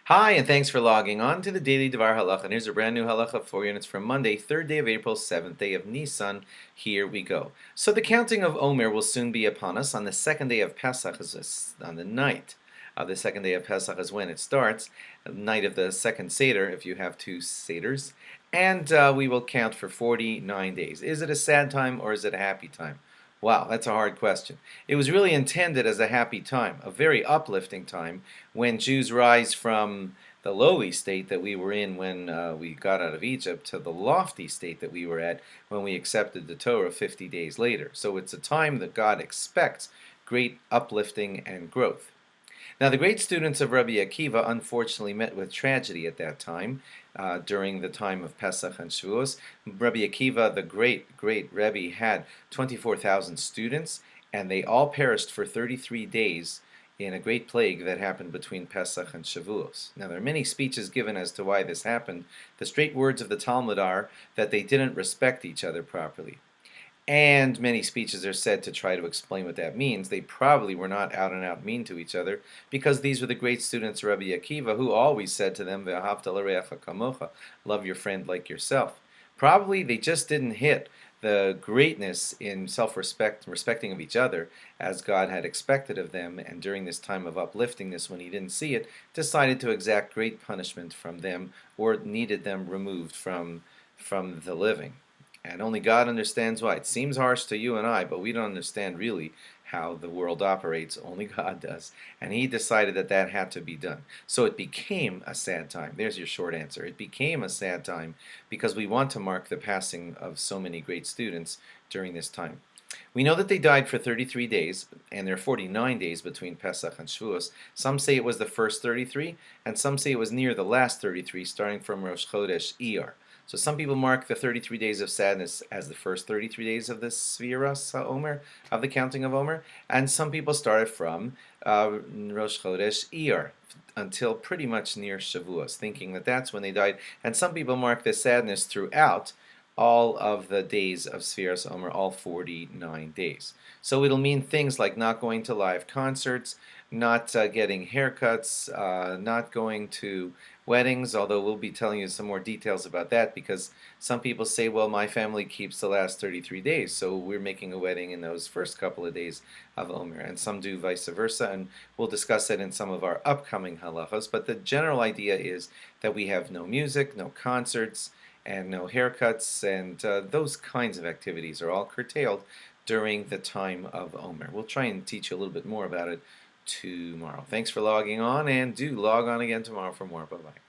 Hi, and thanks for logging on to the Daily DVAR Halacha. And here's a brand new halacha, 4 units from Monday, 3rd day of April, 7th day of Nissan. Here we go. So the counting of Omer will soon be upon us. On the second day of Pesach, on the night of the second day of Pesach is when it starts, the night of the second Seder, if you have two Seders. And we will count for 49 days. Is it a sad time or is it a happy time? Wow, that's a hard question. It was really intended as a happy time, a very uplifting time, when Jews rise from the lowly state that we were in when we got out of Egypt to the lofty state that we were at when we accepted the Torah 50 days later. So it's a time that God expects great uplifting and growth. Now, the great students of Rabbi Akiva unfortunately met with tragedy at that time, during the time of Pesach and Shavuos. Rabbi Akiva, the great Rebbe, had 24,000 students, and they all perished for 33 days in a great plague that happened between Pesach and Shavuos. Now, there are many speeches given as to why this happened. The straight words of the Talmud are that they didn't respect each other properly. And many speeches are said to try to explain what that means. They probably were not out and out mean to each other, because these were the great students of Rabbi Akiva, who always said to them, "Ve'ahavta l'reacha kamocha," love your friend like yourself. Probably they just didn't hit the greatness in self-respect and respecting of each other as God had expected of them, and during this time of upliftingness, when he didn't see it, decided to exact great punishment from them, or needed them removed from the living. And only God understands why. It seems harsh to you and I, but we don't understand really how the world operates. Only God does. And he decided that that had to be done. So it became a sad time. There's your short answer. It became a sad time because we want to mark the passing of so many great students during this time. We know that they died for 33 days, and there are 49 days between Pesach and Shavuos. Some say it was the first 33, and some say it was near the last 33, starting from Rosh Chodesh Iyar. So some people mark the 33 days of sadness as the first 33 days of the Sfiras Omer, of the counting of Omer, and some people started from Rosh Chodesh Iyar until pretty much near Shavuos, thinking that that's when they died. And some people mark the sadness throughout all of the days of Sfiras Omer, all 49 days. So it'll mean things like not going to live concerts, not getting haircuts, not going to weddings, although we'll be telling you some more details about that, because some people say, well, my family keeps the last 33 days, so we're making a wedding in those first couple of days of Omer, and some do vice versa, and we'll discuss that in some of our upcoming halachos. But the general idea is that we have no music, no concerts, and no haircuts, and those kinds of activities are all curtailed during the time of Omer. We'll try and teach you a little bit more about it tomorrow. Thanks for logging on, and do log on again tomorrow for more. Bye-bye.